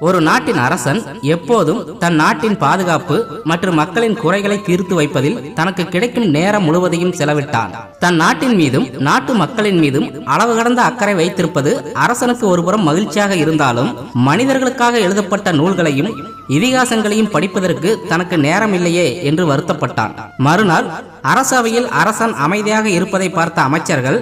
ஒரு நாட்டின் அரசன் எப்போதும் தன் நாட்டின் பாதுகாப்பு மற்றும் மக்களின் குறைகளை தீர்த்து வைப்பதில் தனக்கு கிடைக்கும் நேரம் முழுவதையும் செலவிட்டான். தன் நாட்டின் மீதும் நாட்டு மக்களின் மீதும் அளவு கடந்த அக்கறை வைத்திருப்பது அரசனுக்கு ஒருபுறம் மகிழ்ச்சியாக இருந்தாலும், மனிதர்களுக்காக எழுதப்பட்ட நூல்களையும் இதிகாசங்களையும் படிப்பதற்கு தனக்கு நேரம் இல்லையே என்று வருத்தப்பட்டான். மறுநாள் அரசவையில் அரசன் அமைதியாக இருப்பதை பார்த்த அமைச்சர்கள்,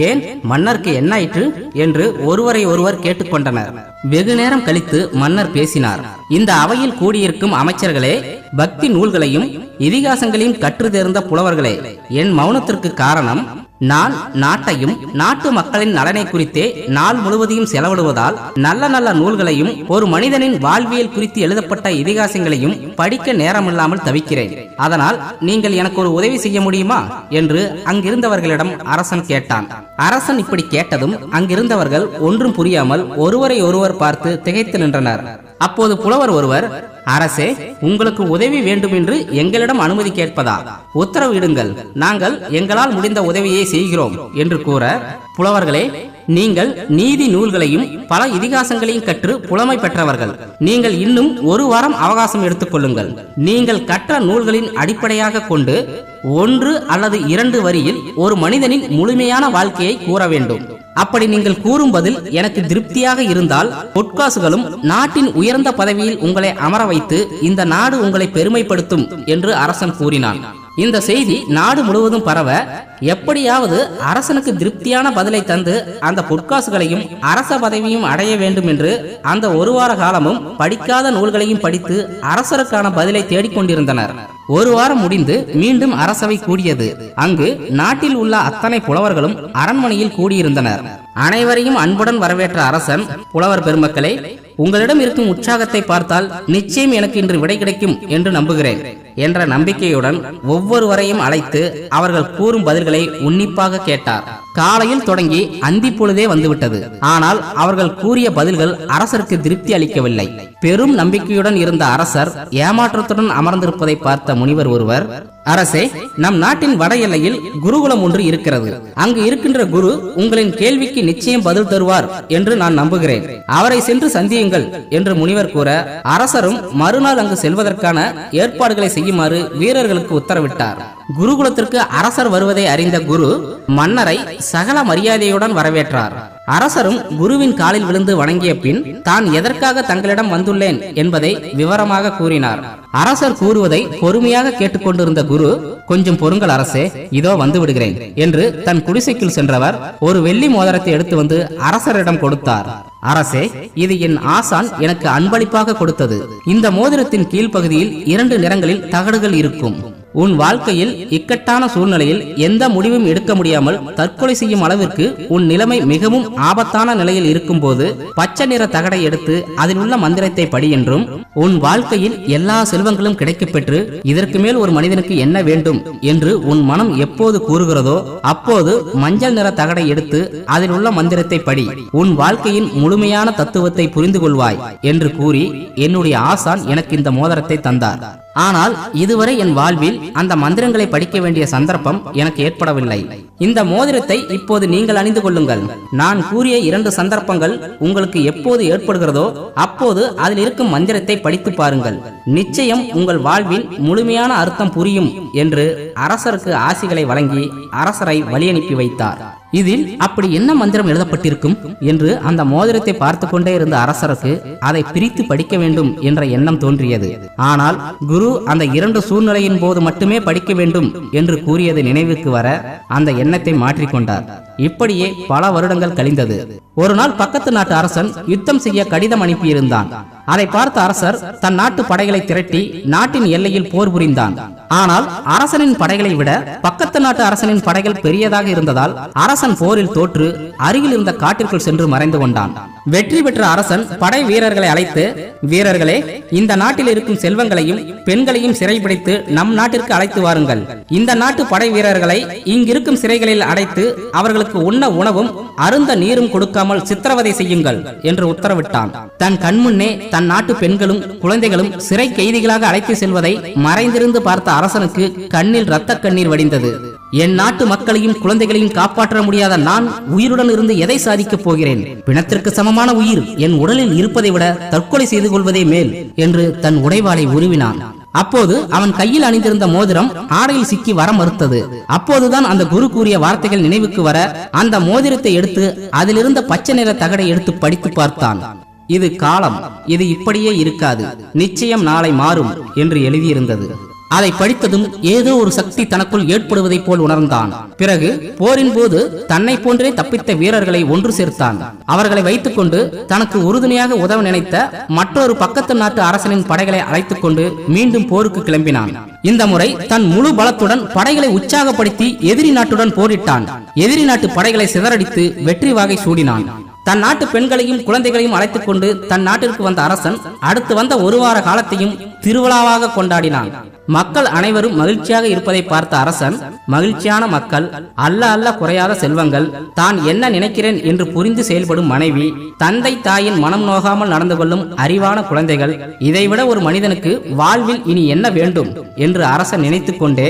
ஏன் மன்னருக்கு என்னாயிற்று என்று ஒருவரை ஒருவர் கேட்டுக்கொண்டனர். வெகு நேரம் கழித்து மன்னர் பேசினார். இந்த அவையில் கூடியிருக்கும் அமைச்சர்களே, பக்தி நூல்களையும் இதிகாசங்களையும் கற்று தேர்ந்த புலவர்களே, என் மௌனத்திற்கு காரணம், நான் நாட்டையும் நாட்டு மக்களின் நலனை குறித்தே நாள் முழுவதையும் செலவிடுவதால் நல்ல நல்ல நூல்களையும் ஒரு மனிதனின் வாழ்வியல் குறித்து எழுதப்பட்ட இதிகாசங்களையும் படிக்க நேரமில்லாமல் தவிக்கிறேன். அதனால் நீங்கள் எனக்கு ஒரு உதவி செய்ய முடியுமா என்று அங்கிருந்தவர்களிடம் அரசன் கேட்டான். அரசன் இப்படி கேட்டதும் அங்கிருந்தவர்கள் ஒன்றும் புரியாமல் ஒருவரை ஒருவர் பார்த்து திகைத்து நின்றனர். அப்போது புலவர் ஒருவர், அரசே, உங்களுக்கு உதவி வேண்டும் என்று எங்களிடம் அனுமதி கேட்பதா? உத்தரவு இடுங்கள், நாங்கள் எங்களால் முடிந்த உதவியை செய்கிறோம் என்று கூற, புலவர்களே, நீங்கள் நீதி நூல்களையும் பல இதிகாசங்களையும் கற்று புலமை பெற்றவர்கள். நீங்கள் இன்னும் ஒரு வாரம் அவகாசம் எடுத்துக் கொள்ளுங்கள். நீங்கள் கற்ற நூல்களின் அடிப்படையாக கொண்டு 1 அல்லது 2 வரியில் ஒரு மனிதனின் முழுமையான வாழ்க்கையை கூற வேண்டும். அப்படி நீங்கள் கூறும் பதில் எனக்கு திருப்தியாக இருந்தால் பொற்காசுகளும் நாட்டின் உயர்ந்த பதவியில் உங்களை அமர வைத்து இந்த நாடு உங்களை பெருமைப்படுத்தும் என்று அரசன் கூறினான். இந்த செய்தி நாடு முழுவதும் பரவ, எப்படியாவது அரசனுக்கு திருப்தியான பதிலை தந்து அந்த பொற்காசுகளையும் அரச பதவியும் அடைய வேண்டும் என்று அந்த ஒரு வார காலமும் படிக்காத நூல்களையும் படித்து அரசருக்கான பதிலை தேடிக்கொண்டிருந்தனர். ஒரு வாரம் முடிந்து மீண்டும் அரசவை கூடியது. அங்கு நாட்டில் உள்ள அத்தனை புலவர்களும் அரண்மனையில் கூடியிருந்தனர். அனைவரையும் அன்புடன் வரவேற்ற அரசன், புலவர் பெருமக்களே, உங்களிடம் இருக்கும் உற்சாகத்தை பார்த்தால் நிச்சயம் எனக்கு இன்று விடை கிடைக்கும் என்று நம்புகிறேன் என்ற நம்பிக்கையுடன் ஒவ்வொருவரையும் அழைத்து அவர்கள் கூறும் பதில்களை உன்னிப்பாக கேட்டார். காலையில் தொடங்கி அந்தி பொழுதே வந்துவிட்டது. ஆனால் அவர்கள் கூறிய பதில்கள் அரசருக்கு திருப்தி அளிக்கவில்லை. பெரும் நம்பிக்கையுடன் இருந்த அரசர் ஏமாற்றத்துடன் அமர்ந்திருப்பதை பார்த்த முனிவர் ஒருவர், அரசே, நம் நாட்டின் வட எல்லையில் குருகுலம் ஒன்று இருக்கிறது. அங்கு இருக்கின்ற குரு உங்களின் கேள்விக்கு நிச்சயம் பதில் தருவார் என்று நான் நம்புகிறேன். அவரை சென்று சந்தியுங்கள் என்று முனிவர் கூற, அரசரும் மறுநாள் அங்கு செல்வதற்கான ஏற்பாடுகளை செய்யுமாறு வீரர்களுக்கு உத்தரவிட்டார். குருகுலத்திற்கு அரசர் வருவதை அறிந்த குரு மன்னரை சகல மரியாதையுடன் வரவேற்றார். அரசரும் குருவின் காலில் விழுந்து வணங்கிய பின் தான் எதற்காக தங்களிடம் வந்துள்ளேன் என்பதை விவரமாக கூறினார். அரசர் கூறுவதை பொறுமையாக கேட்டுக்கொண்டிருந்த குரு, கொஞ்சம் பொறுங்கள் அரசே, இதோ வந்து விடுகிறேன் என்று தன் குடிசைக்குள் சென்றவர் ஒரு வெள்ளி மோதிரத்தை எடுத்து வந்து அரசரிடம் கொடுத்தார். அரசே, இது என் ஆசான் எனக்கு அன்பளிப்பாக கொடுத்தது. இந்த மோதிரத்தின் கீழ்ப்பகுதியில் 2 நிறங்களில் தகடுகள் இருக்கும். உன் வாழ்க்கையில் இக்கட்டான சூழ்நிலையில் எந்த முடிவும் எடுக்க முடியாமல் தற்கொலை செய்யும் அளவிற்கு உன் நிலைமை மிகவும் ஆபத்தான நிலையில் இருக்கும் போது பச்சை நிற தகடை எடுத்து அதில் உள்ள மந்திரத்தை படி என்றும், உன் வாழ்க்கையில் எல்லா செல்வங்களும் கிடைக்கப் பெற்று இதற்கு மேல் ஒரு மனிதனுக்கு என்ன வேண்டும் என்று உன் மனம் எப்போது கூறுகிறதோ அப்போது மஞ்சள் நிற தகடை எடுத்து அதில் உள்ள மந்திரத்தை படி, உன் வாழ்க்கையின் முழுமையான தத்துவத்தை புரிந்து கொள்வாய் என்று கூறி என்னுடைய ஆசான் எனக்கு இந்த மோதிரத்தை தந்தார். ஆனால் இதுவரை என் வாழ்வில் அந்த மந்திரங்களை படிக்க வேண்டிய சந்தர்ப்பம் எனக்கு ஏற்படவில்லை. இந்த மோதிரத்தை இப்போது நீங்கள் அணிந்து கொள்ளுங்கள். நான் கூறிய 2 சந்தர்ப்பங்கள் உங்களுக்கு எப்போது ஏற்படுகிறதோ அப்போது அதில் இருக்கும் மந்திரத்தை படித்து பாருங்கள். நிச்சயம் உங்கள் வாழ்வின் முழுமையான அர்த்தம் புரியும் என்று அரசருக்கு ஆசிகளை வழங்கி அரசரை வழியனுப்பி வைத்தார். இதில் அப்படி என்ன மந்திரம் எழுதப்பட்டிருக்கும் என்று அந்த மோதிரத்தை பார்த்து கொண்டே இருந்த அரசருக்கு அதை பிரித்து படிக்க வேண்டும் என்ற எண்ணம் தோன்றியது. ஆனால் குரு அந்த 2 சூழ்நிலையின் போது மட்டுமே படிக்க வேண்டும் என்று கூறியது நினைவுக்கு வர அந்த எண்ணத்தை மாற்றிக்கொண்டார். இப்படியே பல வருடங்கள் கழிந்தது. ஒரு நாள் பக்கத்து நாட்டு அரசன் யுத்தம் செய்ய கடிதம் அனுப்பியிருந்தான். அதை பார்த்த அரசர் தன் நாட்டு படைகளை திரட்டி நாட்டின் எல்லையில் போர் புரிந்தான். ஆனால் அரசனின் படைகளை விட பக்கத்து நாட்டு அரசனின் படைகள் பெரியதாக இருந்ததால் அரசன் போரில் தோற்று அருகில் இருந்த காட்டிற்குள் சென்று மறைந்து கொண்டான். வெற்றி பெற்ற அரசன் படை வீரர்களை அழைத்து, வீரர்களே, இந்த நாட்டில் இருக்கும் செல்வங்களையும் பெண்களையும் சிறைபிடித்து நம் நாட்டிற்கு அழைத்து வாருங்கள். இந்த நாட்டு படை வீரர்களை இங்கிருக்கும் சிறைகளில் அடைத்து அவர்களுக்கு உண்ண உணவும் அருந்த நீரும் கொடுக்காமல் சித்திரவதை செய்யுங்கள் என்று உத்தரவிட்டான். தன் கண்முன்னே தன் நாட்டு பெண்களும் குழந்தைகளும் சிறை கைதிகளாக அழைத்து செல்வதை மறைந்திருந்து பார்த்த அரசனுக்கு கண்ணில் இரத்த கண்ணீர் வடிந்தது. என் நாட்டு மக்களையும் குழந்தைகளையும் காப்பாற்ற முடியாத நான் உயிருடன் இருந்து எதை சாதிக்கப் போகிறேன்? பிணத்திற்கு சமமான உயிர் என் உடலில் இருப்பதை விட தற்கொலை செய்து கொள்வதே மேல் என்று தன் உடைவாளை உருவினான். அப்போது அவன் கையில் அணிந்திருந்த மோதிரம் ஆடையில் சிக்கி வர மறுத்தது. அப்போதுதான் அந்த குரு கூறிய வார்த்தைகள் நினைவுக்கு வர அந்த மோதிரத்தை எடுத்து அதிலிருந்த பச்சை நிற தகடை எடுத்து படித்து பார்த்தான். இது காலம், இது இப்படியே இருக்காது, நிச்சயம் நாளை மாறும் என்று எழுதியிருந்தது. அதை படித்ததும் ஏதோ ஒரு சக்தி தனக்குள் ஏற்படுவதை போல் உணர்ந்தான். பிறகு போரின் போது தன்னை போன்றே தப்பித்த வீரர்களை ஒன்று சேர்த்தான். அவர்களை வைத்துக் கொண்டு தனக்கு உறுதுணையாக உதவ நினைத்த மற்றொரு பக்கத்து நாட்டு அரசனின் படைகளை அழைத்துக் கொண்டு மீண்டும் போருக்கு கிளம்பினான். இந்த முறை தன் முழு பலத்துடன் படைகளை உற்சாகப்படுத்தி எதிரி நாட்டுடன் போரிட்டான். எதிரி நாட்டு படைகளை சிதறடித்து வெற்றி வாகை சூடினான். தன் நாட்டு பெண்களையும் குழந்தைகளையும் அழைத்துக் கொண்டு தன் நாட்டிற்கு வந்த அரசன் அடுத்து வந்த ஒரு வார காலத்தையும் திருவிழாவாக கொண்டாடினான். மக்கள் அனைவரும் மகிழ்ச்சியாக இருப்பதை பார்த்த அரசன், மகிழ்ச்சியான மக்கள், அல்ல அல்ல குறையாத செல்வங்கள், தான் என்ன நினைக்கிறேன் என்று புரிந்து செயல்படும் மனைவி, தந்தை தாயின் மனம் நோகாமல் நடந்து கொள்ளும் அறிவான குழந்தைகள், இதைவிட ஒரு மனிதனுக்கு வாழ்வில் இனி என்ன வேண்டும் என்று அரசன் நினைத்துக் கொண்டே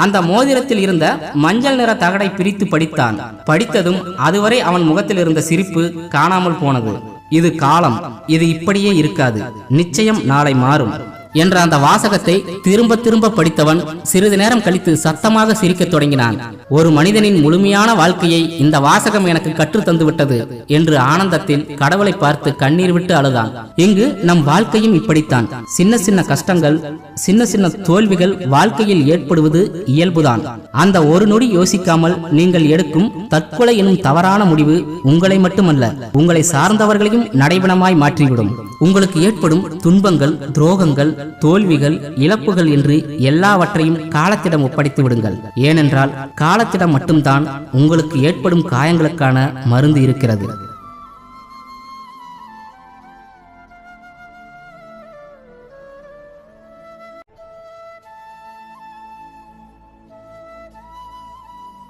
அந்த மோதிரத்தில் இருந்த மஞ்சள் நிற தகடை பிரித்து படித்தான். படித்ததும் அதுவரை அவன் முகத்தில் இருந்த சிரிப்பு காணாமல் போனது. இது காலம், இது இப்படியே இருக்காது, நிச்சயம் நாளை மாறும் என்ற அந்த வாசகத்தை திரும்ப திரும்ப படித்தவன் சிறிது நேரம் கழித்து சத்தமாக சிரிக்கத் தொடங்கினான். ஒரு மனிதனின் முழுமையான வாழ்க்கையை இந்த வாசகம் எனக்கு கற்று தந்து விட்டது என்று ஆனந்தத்தில் கடவுளை பார்த்து கண்ணீர் விட்டு அழுதான். இங்கு நம் வாழ்க்கையும் இப்படித்தான். சின்ன சின்ன கஷ்டங்கள், சின்ன சின்ன தோல்விகள் வாழ்க்கையில் ஏற்படுவது இயல்புதான். அந்த ஒரு நொடி யோசிக்காமல் நீங்கள் எடுக்கும் தற்கொலை எனும் தவறான முடிவு உங்களை மட்டுமல்ல, உங்களை சார்ந்தவர்களையும் நடைபெணமாய் மாற்றிவிடும். உங்களுக்கு ஏற்படும் துன்பங்கள், துரோகங்கள், தோல்விகள், இழப்புகள் என்று எல்லாவற்றையும் காலத்திடம் ஒப்படைத்து விடுங்கள். ஏனென்றால் காலத்திடம் மட்டும்தான் உங்களுக்கு ஏற்படும் காயங்களுக்கான மருந்து இருக்கிறது.